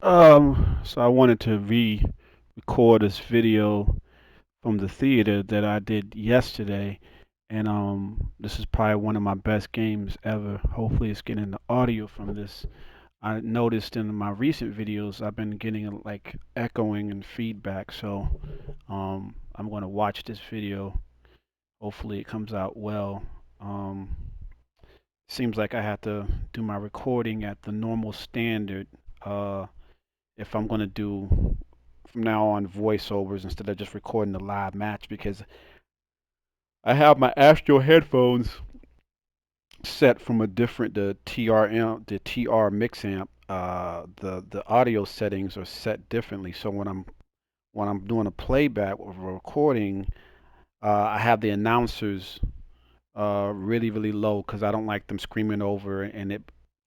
So I wanted to re-record this video from the theater that I did yesterday, and this is probably one of my best games ever. Hopefully, it's getting the audio from this. I noticed in my recent videos I've been getting like echoing and feedback, so I'm going to watch this video. Hopefully, it comes out well. Um, Seems like I have to do my recording at the normal standard. If I'm going to do from now on voiceovers instead of just recording the live match because I have my Astro headphones set from a different the TR mix amp. The audio settings are set differently. So when I'm doing a playback or a recording, I have the announcers really low because I don't like them screaming over, and it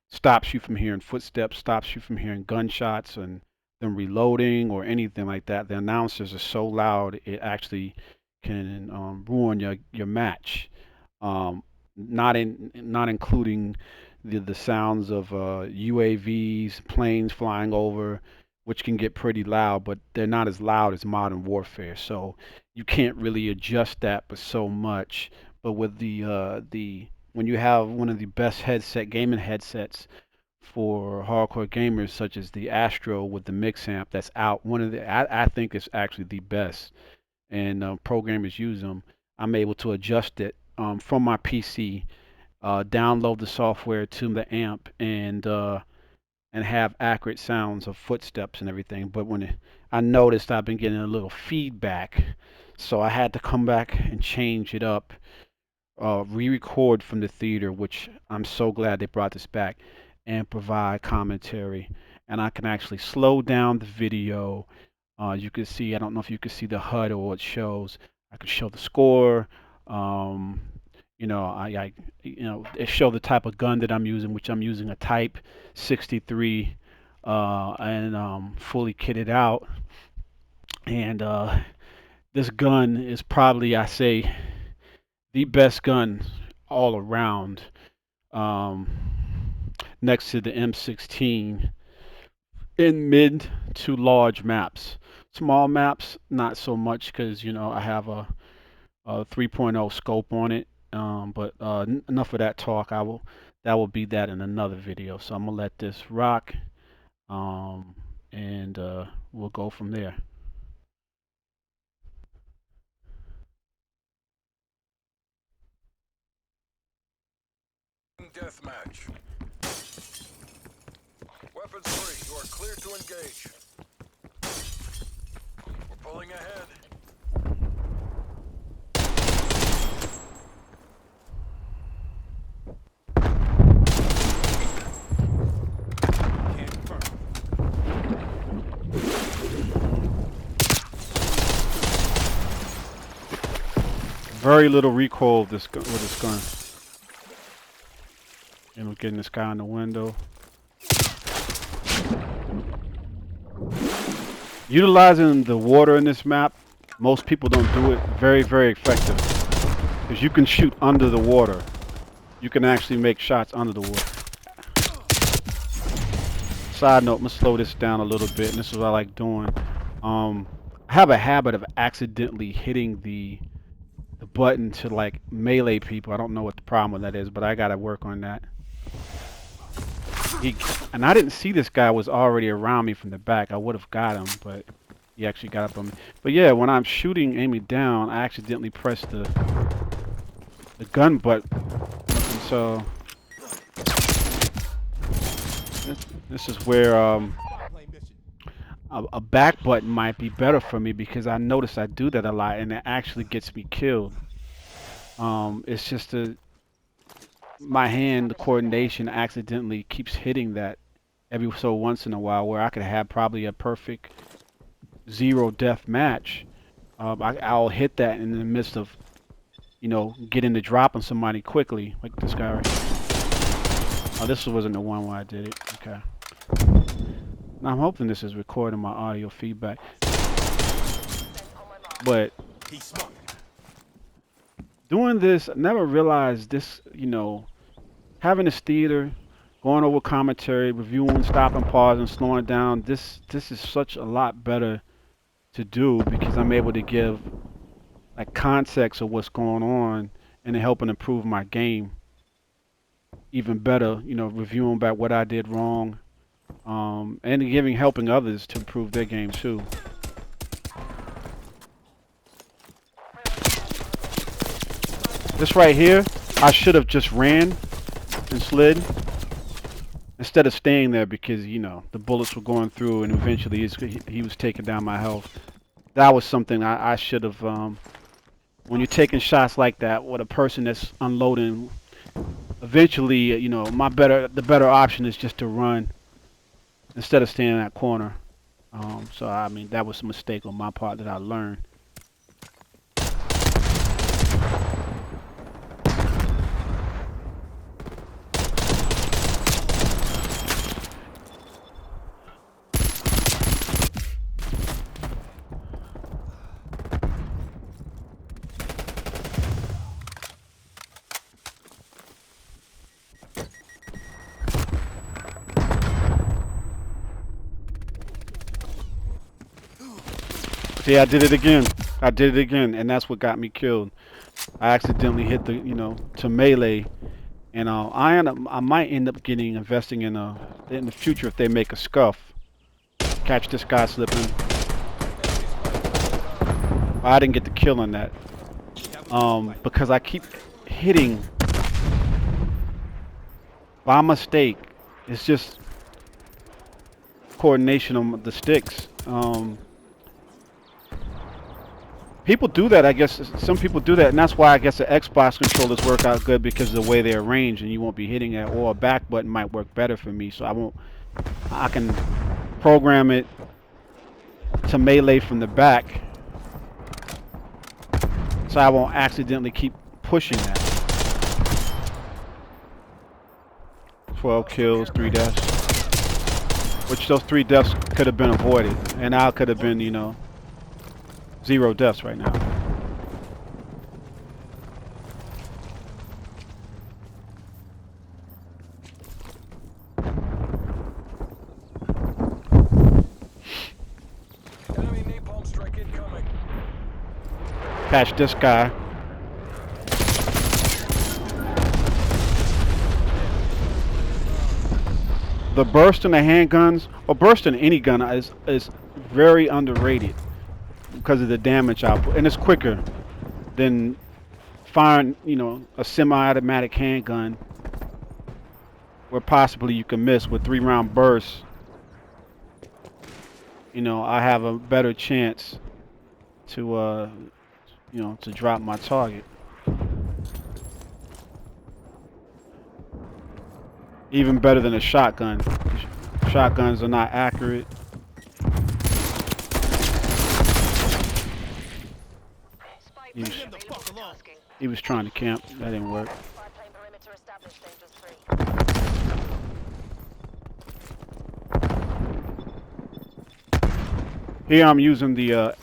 stops you from hearing footsteps, stops you from hearing gunshots and them reloading or anything like that. The announcers are so loud it actually can ruin your match. Um, not including the sounds of UAVs, planes flying over, which can get pretty loud, but they're not as loud as Modern Warfare. So you can't really adjust that, but so much. But with the when you have one of the best gaming headsets for hardcore gamers, such as the Astro with the mix amp that's out, I think it's actually the best, and programmers use them. I'm able to adjust it from my PC, download the software to the amp, and have accurate sounds of footsteps and everything. But I noticed I've been getting a little feedback, so I had to come back and change it up, re-record from the theater, which I'm so glad they brought this back, and provide commentary. And I can actually slow down the video. You can see, I don't know if you can see the HUD or what it shows. I can show the score. Um, it show the type of gun that I'm using, which I'm using a Type 63, and fully kitted out. And this gun is probably, I say, the best gun all around, um, next to the M16 in mid to large maps. Small maps, not so much because I have a 3.0 scope on it. But enough of that talk. That will be that in another video. So I'm gonna let this rock, um, and we'll go from there. Deathmatch. Weapons free. You are clear to engage. We're pulling ahead. Very little recoil with this gun. And we're getting this guy in the window. Utilizing the water in this map, most people don't do it. Very effective. Because you can shoot under the water. You can actually make shots under the water. Side note, I'm gonna slow this down a little bit, and this is what I like doing. I have a habit of accidentally hitting the button to like melee people. I don't know what the problem with that is, but I gotta work on that. He and I didn't see this guy was already around me from the back. I would have got him, but he actually got up on me. But yeah, when I'm shooting Amy down, I accidentally press the gun button, and so this is where a back button might be better for me because I notice I do that a lot, and it actually gets me killed. It's just my hand coordination accidentally keeps hitting that every so once in a while, where I could have probably a perfect zero death match. I'll hit that in the midst of, getting the drop on somebody quickly, like this guy right here. Oh, this wasn't the one where I did it. Okay. Now I'm hoping this is recording my audio feedback. But doing this, I never realized this, having this theater going over commentary, reviewing, stopping, pausing, slowing down. This is such a lot better to do because I'm able to give like context of what's going on and helping improve my game even better. You know, reviewing back what I did wrong, and helping others to improve their game too. This right here, I should have just ran and slid instead of staying there because you know the bullets were going through and eventually he was taking down my health. That was something I should have. When you're taking shots like that with a person that's unloading, eventually, you know, the better option is just to run instead of staying in that corner. So I mean, that was a mistake on my part that I learned. See, I did it again. I did it again, and that's what got me killed. I accidentally hit the, you know, to melee, and I might end up investing in the future if they make a scuff. Catch this guy slipping. I didn't get the kill on that, because I keep hitting by mistake. It's just coordination on the sticks. People do that, I guess. Some people do that, and that's why I guess the Xbox controllers work out good because of the way they're arranged, and you won't be hitting it. Or a back button might work better for me, so I can program it to melee from the back, so I won't accidentally keep pushing that. 12 kills, 3 deaths, which those 3 deaths could have been avoided, and I could have been, you know, 0 deaths right now. Enemy napalm strike incoming. Catch this guy. The burst in the handguns, or burst in any gun, is very underrated because of the damage output, and it's quicker than firing, you know, a semi-automatic handgun where possibly you can miss with 3-round bursts. You know, I have a better chance to, you know, to drop my target. Even better than a shotgun. Shotguns are not accurate. He was trying to camp. That didn't work. Here I'm using the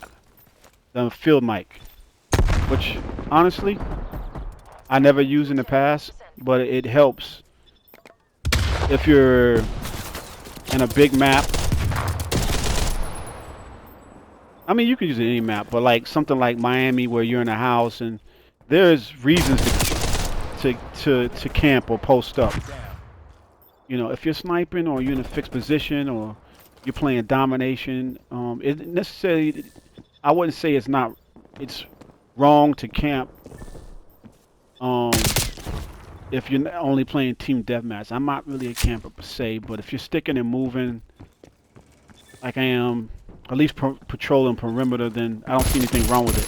field mic, which honestly I never used in the past, but it helps if you're in a big map. I mean, you can use it in any map, but like something like Miami where you're in a house and there's reasons to camp or post up. You know, if you're sniping or you're in a fixed position or you're playing domination, it necessarily, I wouldn't say it's wrong to camp if you're only playing team deathmatch. I'm not really a camper per se, but if you're sticking and moving like I am, at least patrolling perimeter, then I don't see anything wrong with it.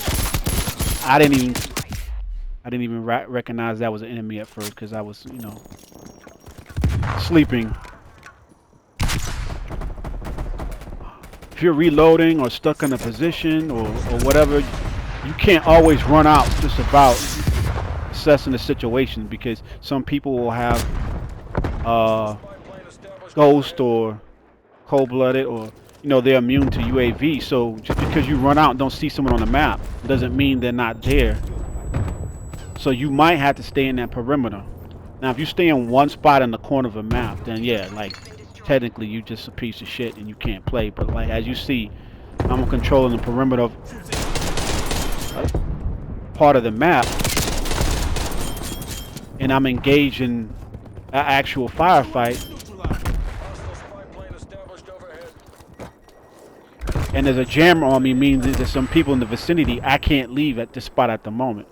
I didn't even recognize that was an enemy at first because I was, you know, sleeping. If you're reloading or stuck in a position or whatever, you can't always run out just about assessing the situation, because some people will have ghost or cold-blooded, or you know, they're immune to UAV. So just because you run out and don't see someone on the map doesn't mean they're not there. So you might have to stay in that perimeter. Now, if you stay in one spot in the corner of a map, then yeah, like technically you just a piece of shit and you can't play. But like as you see, I'm controlling the perimeter of part of the map, and I'm engaged in an actual firefight. Hostile spy plane established overhead. And there's a jammer on me, means there's some people in the vicinity. I can't leave at this spot at the moment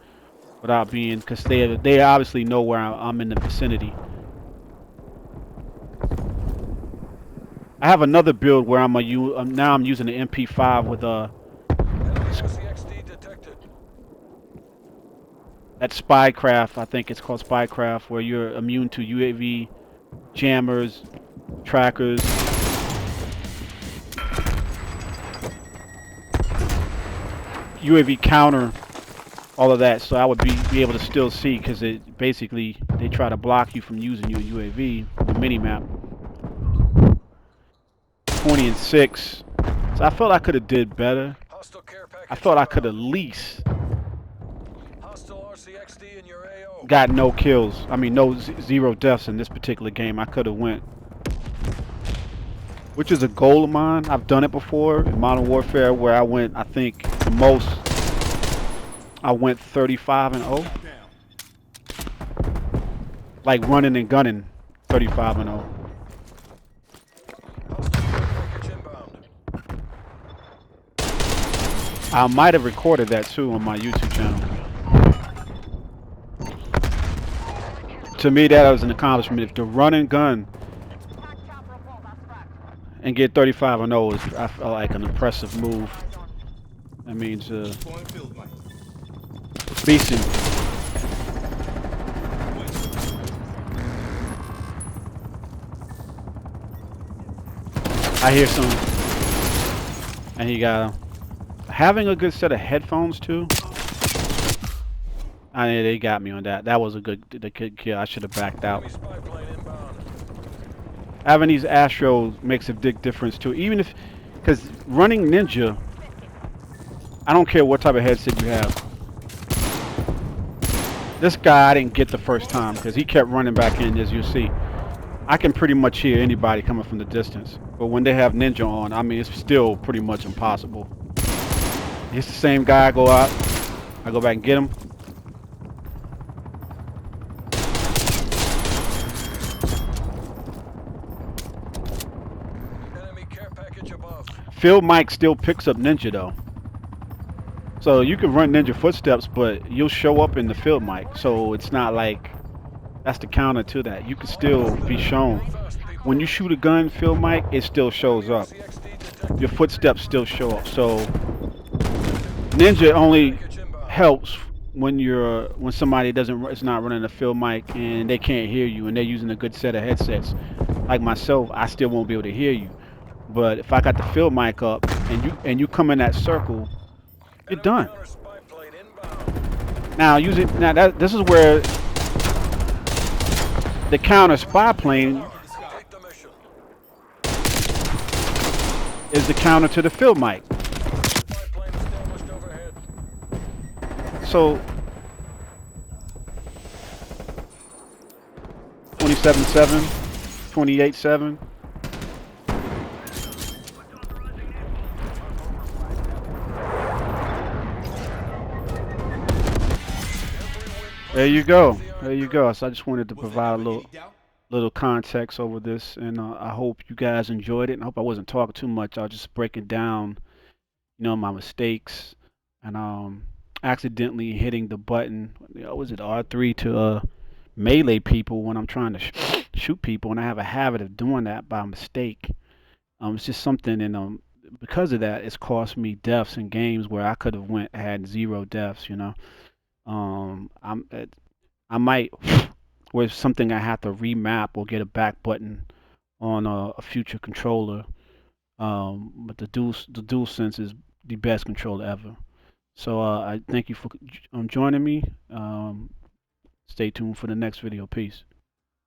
without being, because they obviously know where I'm in the vicinity. I have another build where now I'm using the MP5 with Enemy RCXD detected. that spycraft. I think it's called spycraft, where you're immune to UAV jammers, trackers. UAV counter, all of that, so I would be able to still see, because it basically they try to block you from using your UAV, the mini map. 20 and 6. So I felt I could have did better. Hostile care package. I thought I could at inbound. least Hostile RCXD in your AO. got no kills. I mean, no zero deaths in this particular game. I could have went, which is a goal of mine. I've done it before in Modern Warfare, where I went, I think the most, I went 35 and 0. Like running and gunning, 35 and 0. Hostile care package inbound. I might have recorded that too on my YouTube channel. To me, that was an accomplishment. If to run and gun and get 35 and 0 is, I felt like, an impressive move. That means beasting. I hear some, and he got him. Having a good set of headphones too. I mean, they got me on that. That was a good kill. I should have backed out. Enemy spy plane inbound. Having these Astros makes a big difference too. Even if, because running Ninja, I don't care what type of headset you have. This guy I didn't get the first time because he kept running back in, as you see. I can pretty much hear anybody coming from the distance. But when they have Ninja on, I mean, it's still pretty much impossible. It's the same guy. I go out, I go back and get him. Enemy care package above. Field Mike still picks up Ninja though. So you can run Ninja footsteps, but you'll show up in the field mic. So it's not like, that's the counter to that. You can still be shown. When you shoot a gun, field mic, it still shows up. RCXD detected. Your footsteps still show up. So Ninja only helps when somebody is not running a field mic and they can't hear you and they're using a good set of headsets. Like myself, I still won't be able to hear you. But if I got the field mic up and you come in that circle, you're done. Counter spy plane inbound. Now this is where the counter spy plane Take the mission. is the counter to the field mic. Spy plane established overhead. So 27-7, 28-7. There you go. There you go. So I just wanted to provide a little context over this, and I hope you guys enjoyed it. And I hope I wasn't talking too much. I was just breaking down, my mistakes, and accidentally hitting the button. Was it R3 to melee people when I'm trying to shoot people, and I have a habit of doing that by mistake. It's just something, and because of that, it's cost me deaths in games where I could have had 0 deaths. I might, with something I have to remap or get a back button on a future controller. But the DualSense is the best controller ever. So I thank you for joining me. Stay tuned for the next video. Peace.